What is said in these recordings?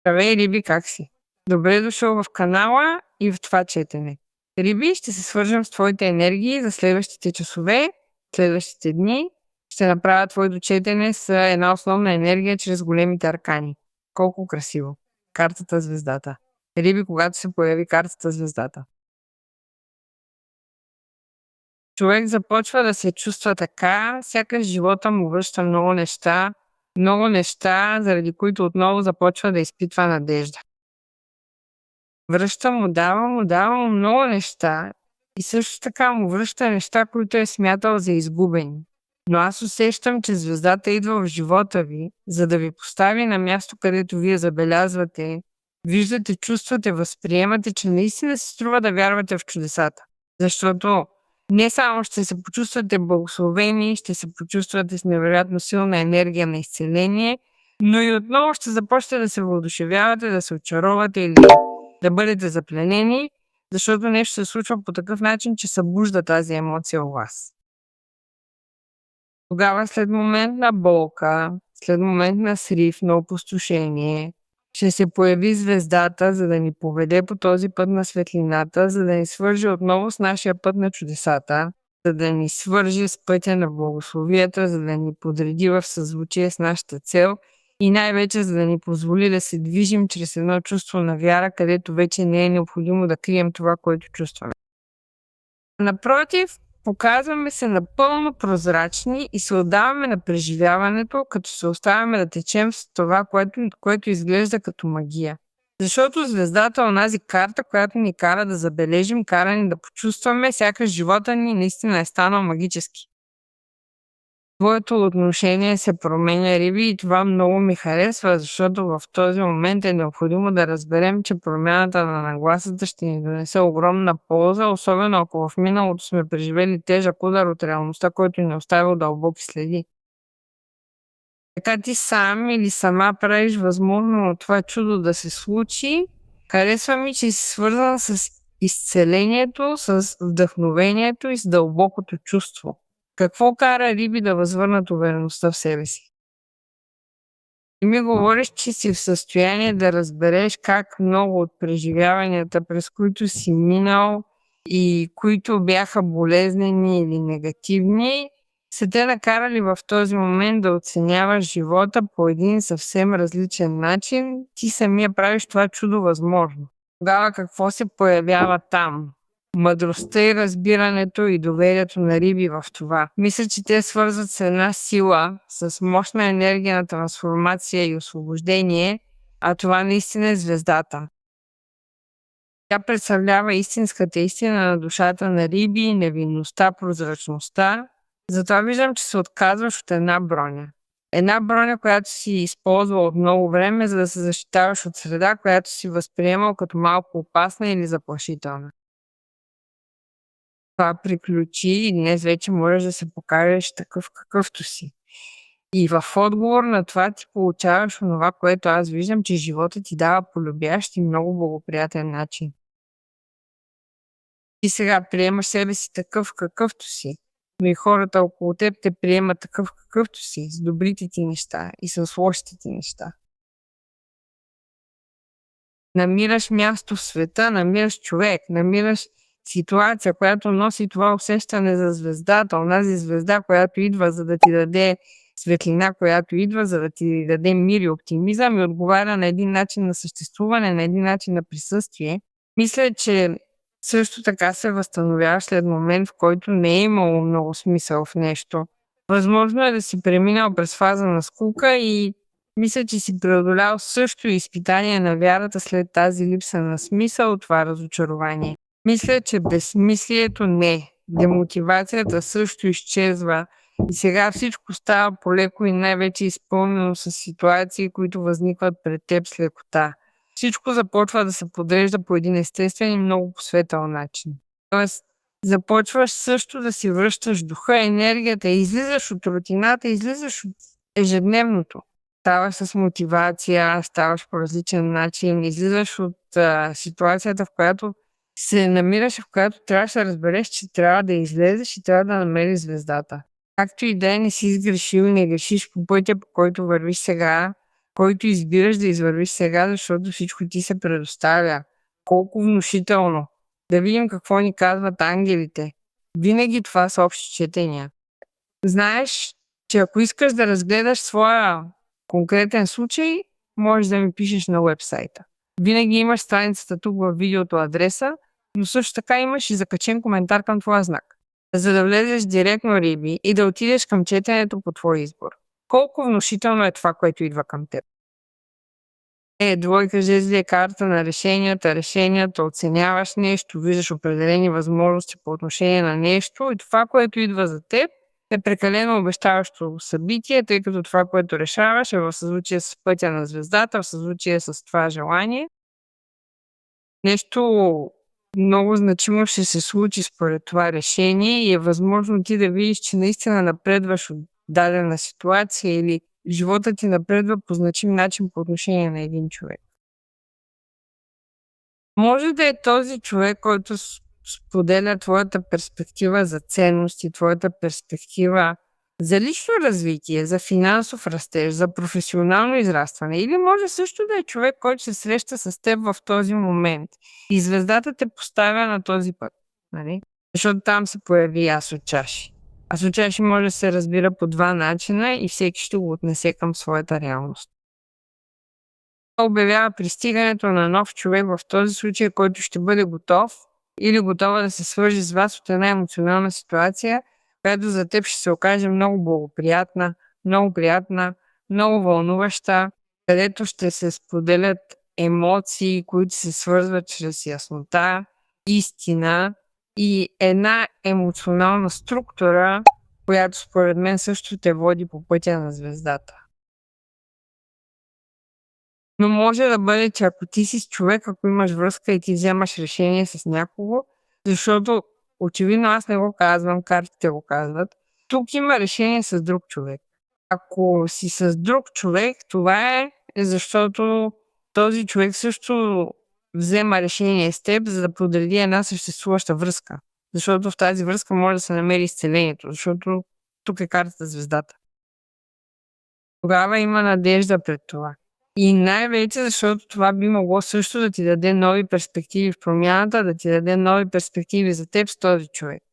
Здравей, Риби, как си? Добре дошъл в канала и в това четене. Риби, ще се свържем с твоите енергии за следващите часове, следващите дни. Ще направя твоето четене с една основна енергия чрез големите аркани. Колко красиво! Картата звездата. Риби, когато се появи картата звездата, човек започва да се чувства така, сякаш живота му връща много неща, заради които отново започва да изпитва надежда. Дава му много неща и също така му връща неща, които е смятал за изгубени. Но аз усещам, че звездата идва в живота ви, за да ви постави на място, където вие забелязвате, виждате, чувствате, възприемате, че наистина се струва да вярвате в чудесата. Защото не само ще се почувствате благословени, ще се почувствате с невероятно силна енергия на изцеление, но и отново ще започнете да се въодушевявате, да се очаровате или да бъдете запленени, защото нещо се случва по такъв начин, че събужда тази емоция у вас. Тогава след момент на болка, след момент на срив, на опустошение, ще се появи звездата, за да ни поведе по този път на светлината, за да ни свържи отново с нашия път на чудесата, за да ни свържи с пътя на благословията, за да ни подреди в съзвучие с нашата цел и най-вече за да ни позволи да се движим чрез едно чувство на вяра, където вече не е необходимо да крием това, което чувстваме. Напротив, показваме се напълно прозрачни и се отдаваме на преживяването, като се оставяме да течем с това, което изглежда като магия. Защото звездата е онази карта, която ни кара да забележим, кара ни да почувстваме, сякаш живота ни наистина е станал магически. Твоето отношение се променя, Риби, и това много ми харесва, защото в този момент е необходимо да разберем, че промяната на нагласата ще ни донесе огромна полза, особено ако в миналото сме преживели тежък удар от реалността, който ни е оставил дълбоки следи. Така ти сам или сама правиш възможно това чудо да се случи. Харесва ми, че си свързан с изцелението, с вдъхновението и с дълбокото чувство. Какво кара Риби да възвърнат увереността в себе си? Ти ми говориш, че си в състояние да разбереш как много от преживяванията, през които си минал и които бяха болезнени или негативни, са те накарали в този момент да оценяваш живота по един съвсем различен начин. Ти самия правиш това чудо възможно. Тогава какво се появява там? Мъдростта и разбирането и доверието на Риби в това. Мисля, че те свързват с една сила, с мощна енергия на трансформация и освобождение, а това наистина е звездата. Тя представлява истинската истина на душата на Риби, невинността, прозрачността. Затова виждам, че се отказваш от една броня. Една броня, която си използвал от много време, за да се защитаваш от среда, която си възприемал като малко опасна или заплашителна. Това приключи и днес вече можеш да се покажеш такъв какъвто си. И в отговор на това ти получаваш онова, което аз виждам, че живота ти дава по любящ и много благоприятен начин. Ти сега приемаш себе си такъв какъвто си, но и хората около теб те приемат такъв какъвто си, с добрите ти неща и с лошите ти неща. Намираш място в света, намираш човек, намираш ситуация, която носи това усещане за звездата, онази звезда, която идва, за да ти даде светлина, която идва, за да ти даде мир и оптимизъм и отговаря на един начин на съществуване, на един начин на присъствие. Мисля, че също така се възстановяваш след момент, в който не е имало много смисъл в нещо. Възможно е да си преминал през фаза на скука и мисля, че си преодолял също изпитание на вярата след тази липса на смисъл, това разочарование. Мисля, че безсмислието не. Демотивацията също изчезва и сега всичко става полеко и най-вече изпълнено с ситуации, които възникват пред теб с лекота. Всичко започва да се подрежда по един естествен и много посветъл начин. Тоест, започваш също да си връщаш духа, енергията, излизаш от рутината, излизаш от ежедневното. Ставаш с мотивация, ставаш по различен начин, излизаш от ситуацията, в която се намираш, в която трябваше да разбереш, че трябва да излезеш и трябва да намериш звездата. Както и да не си сгрешил и не грешиш по пътя, по който вървиш сега, който избираш да извървиш сега, защото всичко ти се предоставя. Колко внушително! Да видим какво ни казват ангелите. Винаги това са общи четения. Знаеш, че ако искаш да разгледаш своя конкретен случай, можеш да ми пишеш на уебсайта. Винаги имаш страницата тук във видеото адреса, но също така имаш и закачен коментар към твоя знак. За да влезеш директно, Риби, и да отидеш към четенето по твой избор. Колко внушително е това, което идва към теб. Двойка жезли е карта на решенията, оценяваш нещо, виждаш определени възможности по отношение на нещо и това, което идва за теб, е прекалено обещаващо събитие, тъй като това, което решаваш, е в съзвучие с пътя на звездата, в съзвучие с това желание. Нещо много значимо ще се случи според това решение и е възможно ти да видиш, че наистина напредваш от дадена ситуация или живота ти напредва по значим начин по отношение на един човек. Може да е този човек, който споделя твоята перспектива за ценности, твоята перспектива за лично развитие, за финансов растеж, за професионално израстване. Или може също да е човек, който се среща с теб в този момент. И звездата те поставя на този път. Нали? Защото там се появи Асо чаши. Асо чаши може да се разбира по два начина и всеки ще го отнесе към своята реалност. Обявява пристигането на нов човек в този случай, който ще бъде готов или готова да се свържи с вас от една емоционална ситуация, която за теб ще се окаже много благоприятна, много приятна, много вълнуваща, където ще се споделят емоции, които се свързват чрез яснота, истина и една емоционална структура, която според мен също те води по пътя на звездата. Но може да бъде, че ако ти си с човек, ако имаш връзка и ти вземаш решение с някого, защото очевидно аз не го казвам, картите го казват, тук има решение с друг човек. Ако си с друг човек, това е защото този човек също взема решение с теб, за да подреди една съществуваща връзка. Защото в тази връзка може да се намери изцелението, защото тук е картата звездата. Тогава има надежда пред това. И най-вече, защото това би могло също да ти даде нови перспективи в промяната, да ти даде нови перспективи за теб с този човек.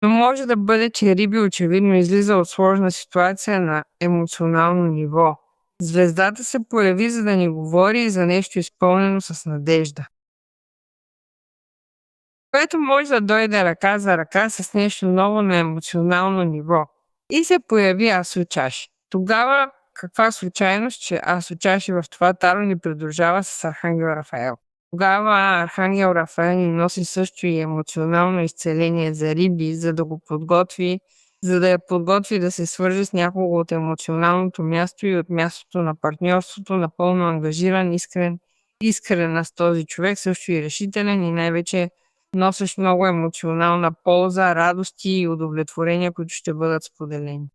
Но може да бъде, че Риби очевидно излиза от сложна ситуация на емоционално ниво. Звездата се появи, за да ни говори за нещо изпълнено с надежда. Което може да дойде ръка за ръка с нещо ново на емоционално ниво. И се появи Асо чаши. Тогава каква случайност, че Асо чаши в това таро ни придружава с Архангел Рафаел. Тогава Архангел Рафаел ни носи също и емоционално изцеление за Риби, за да го подготви, за да я подготви да се свърже с някого от емоционалното място и от мястото на партньорството, напълно ангажиран, искрен с този човек, също и решителен и най-вече носещ много емоционална полза, радости и удовлетворения, които ще бъдат споделени.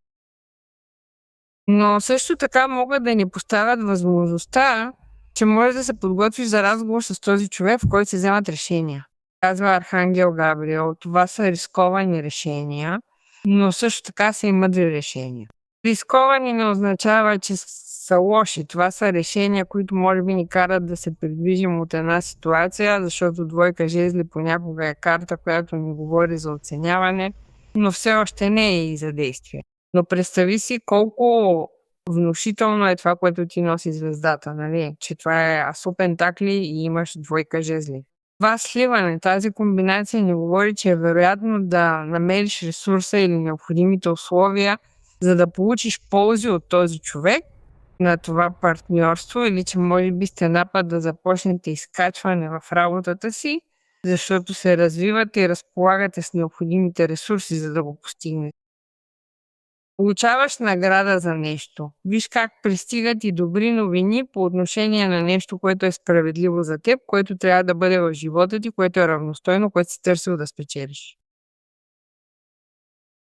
Но също така могат да ни поставят възможността, че може да се подготвиш за разговор с този човек, в който се вземат решения. Казва Архангел Габриел, това са рисковани решения, но също така са и мъдри решения. Рисковани не означава, че са лоши. Това са решения, които може би ни карат да се придвижим от една ситуация, защото двойка жезли понякога е карта, която ни говори за оценяване, но все още не е и за действие. Но представи си колко внушително е това, което ти носи звездата, нали? Че това е Асо пентакли и имаш двойка жезли. Това сливане, тази комбинация ни говори, че е вероятно да намериш ресурса или необходимите условия, за да получиш ползи от този човек на това партньорство или че може би сте напад да започнете изкачване в работата си, защото се развивате и разполагате с необходимите ресурси, за да го постигнете. Получаваш награда за нещо. Виж как пристигат и добри новини по отношение на нещо, което е справедливо за теб, което трябва да бъде в живота ти, което е равностойно, което си търсил да спечелиш.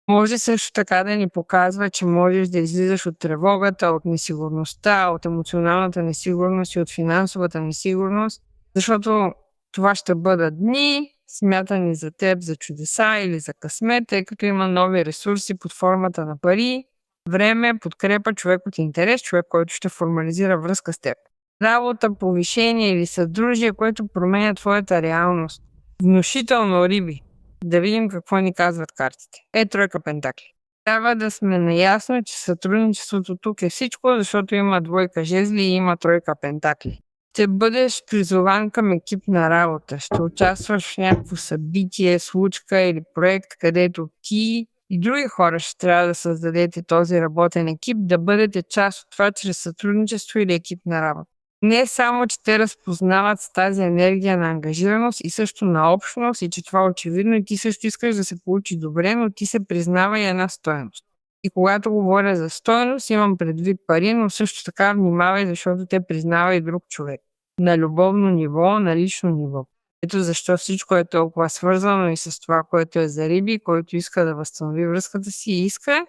Може също така да ни показва, че можеш да излизаш от тревогата, от несигурността, от емоционалната несигурност и от финансовата несигурност, защото това ще бъдат дни, смятани за теб за чудеса или за късмет, тъй като има нови ресурси под формата на пари, време, подкрепа, човек от интерес, човек, който ще формализира връзка с теб. Работа, повишение или съдружие, което променя твоята реалност. Внушително, риби. Да видим какво ни казват картите. Тройка пентакли. Трябва да сме наясно, че сътрудничеството тук е всичко, защото има двойка жезли и има тройка пентакли. Ще бъдеш призован към екипна работа. Ще участваш в някакво събитие, случка или проект, където ти и други хора ще трябва да създадете този работен екип, да бъдете част от това чрез сътрудничество или екипна работа. Не само, че те разпознават с тази енергия на ангажираност и също на общност и че това е очевидно и ти също искаш да се получи добре, но ти се признава и една стойност. И когато говоря за стойност, имам предвид пари, но също така внимавай, защото те признава и друг човек. На любовно ниво, на лично ниво. Ето защо всичко е толкова свързано и с това, което е за риби, който иска да възстанови връзката си и иска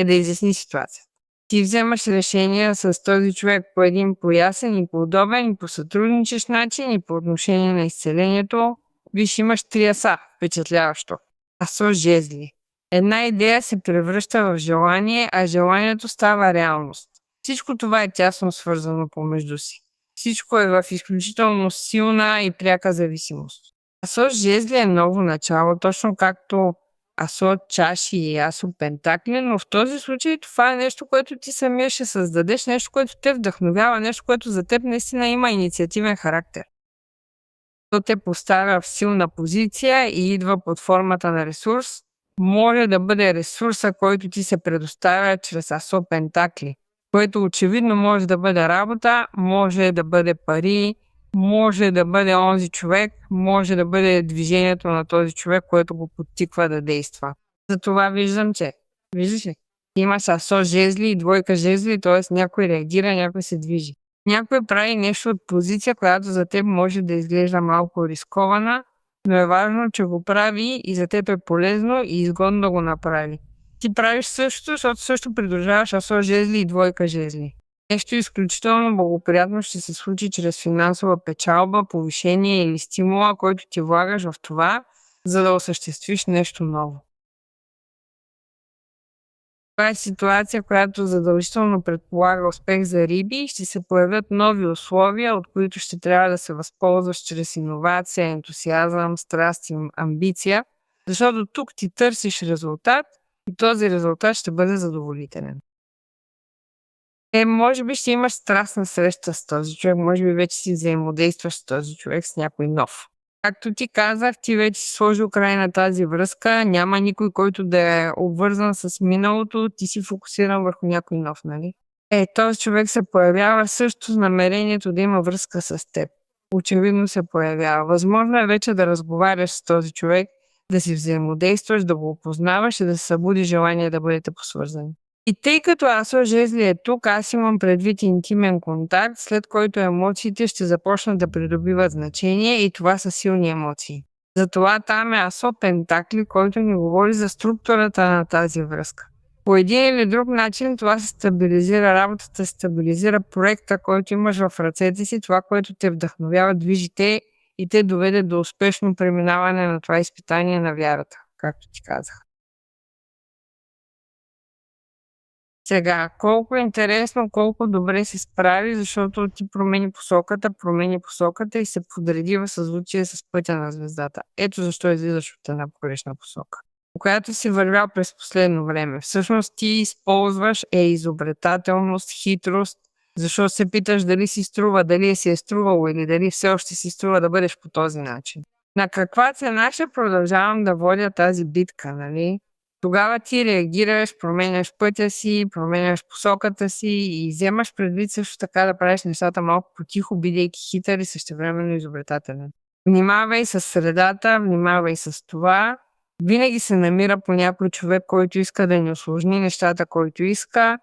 да изясни ситуацията. Ти вземаш решения с този човек по един по-ясен и по-удобен и по-сътрудничещ начин и по отношение на изцелението. Виж, имаш 3 аса, впечатляващо. Асо жезли. Една идея се превръща в желание, а желанието става реалност. Всичко това е тясно свързано помежду си. Всичко е в изключително силна и пряка зависимост. Асо жезли е ново начало, точно както асо чаши и асо пентакли, но в този случай това е нещо, което ти самия ще създадеш, нещо, което те вдъхновява, нещо, което за теб наистина има инициативен характер. То те поставя в силна позиция и идва под формата на ресурс. Може да бъде ресурса, който ти се предоставя чрез асо пентакли, което очевидно може да бъде работа, може да бъде пари, може да бъде онзи човек, може да бъде движението на този човек, което го подтиква да действа. Затова виждам, че виждаш ли, имаш асо жезли и двойка жезли, т.е. някой реагира, някой се движи. Някой прави нещо от позиция, която за теб може да изглежда малко рискована, но е важно, че го прави и за теб е полезно и изгодно да го направи. Ти правиш същото, защото също придружаваш асо жезли и двойка жезли. Нещо изключително благоприятно ще се случи чрез финансова печалба, повишение или стимула, който ти влагаш в това, за да осъществиш нещо ново. Това е ситуация, която задължително предполага успех за риби и ще се появят нови условия, от които ще трябва да се възползваш чрез иновация, ентусиазъм, страст и амбиция, защото тук ти търсиш резултат и този резултат ще бъде задоволителен. Може би ще имаш страстна среща с този човек, може би вече си взаимодействаш с този човек, с някой нов. Както ти казах, ти вече си сложил край на тази връзка, няма никой, който да е обвързан с миналото, ти си фокусиран върху някой нов, нали? Този човек се появява също с намерението да има връзка с теб. Очевидно се появява. Възможно е вече да разговаряш с този човек, да си взаимодействаш, да го опознаваш и да се събуди желание да бъдете посвързани. И тъй като асо жезли е тук, аз имам предвид интимен контакт, след който емоциите ще започнат да придобиват значение и това са силни емоции. Затова там е асо пентакли, който ни говори за структурата на тази връзка. По един или друг начин това се стабилизира работата, стабилизира проекта, който имаш в ръцете си, това, което те вдъхновява, движите и те доведе до успешно преминаване на това изпитание на вярата, както ти казах. Сега, колко е интересно, колко добре се справи, защото ти промени посоката и се подреди в съзвучие с пътя на звездата. Ето защо излизаш от една погрешна посока, по която си вървял през последно време. Всъщност ти използваш изобретателност, хитрост, защото се питаш дали си струва, дали си е струвало или дали все още си струва да бъдеш по този начин. На каква цена ще продължавам да водя тази битка, нали? Тогава ти реагираш, променяш пътя си, променяш посоката си и вземаш предвид също така да правиш нещата малко потихо, бидейки хитър и същевременно изобретателен. Внимавай с средата, внимавай с това. Винаги се намира по някой човек, който иска да ни усложни нещата, който иска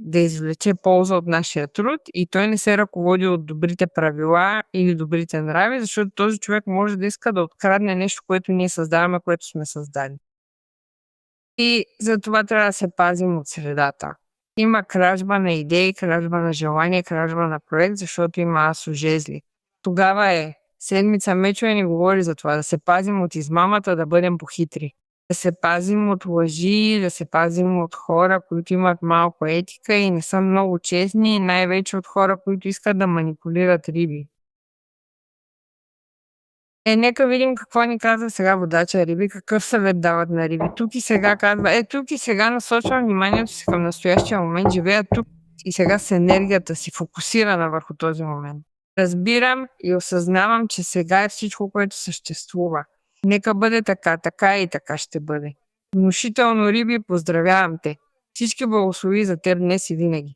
да извлече полза от нашия труд и той не се ръководи от добрите правила или добрите нрави, защото този човек може да иска да открадне нещо, което ние създаваме, което сме създали. И за това трябва да се пазим от средата. Има кражба на идеи, кражба на желание, кражба на проект, защото има асо жезли. Тогава седмица мечове ни говори за това, да се пазим от измамата, да бъдем похитри. Да се пазим от лъжи, да се пазим от хора, които имат малко етика и не са много честни, и най-вече от хора, които искат да манипулират риби. Нека видим какво ни казва сега водача Риби, какъв съвет дават на Риби. Тук и сега казва, тук и сега насочвам вниманието си към настоящия момент, живея тук и сега с енергията си фокусирана върху този момент. Разбирам и осъзнавам, че сега е всичко, което съществува. Нека бъде така, така и така ще бъде. Внушително Риби, поздравявам те. Всички благослови за теб днес и винаги.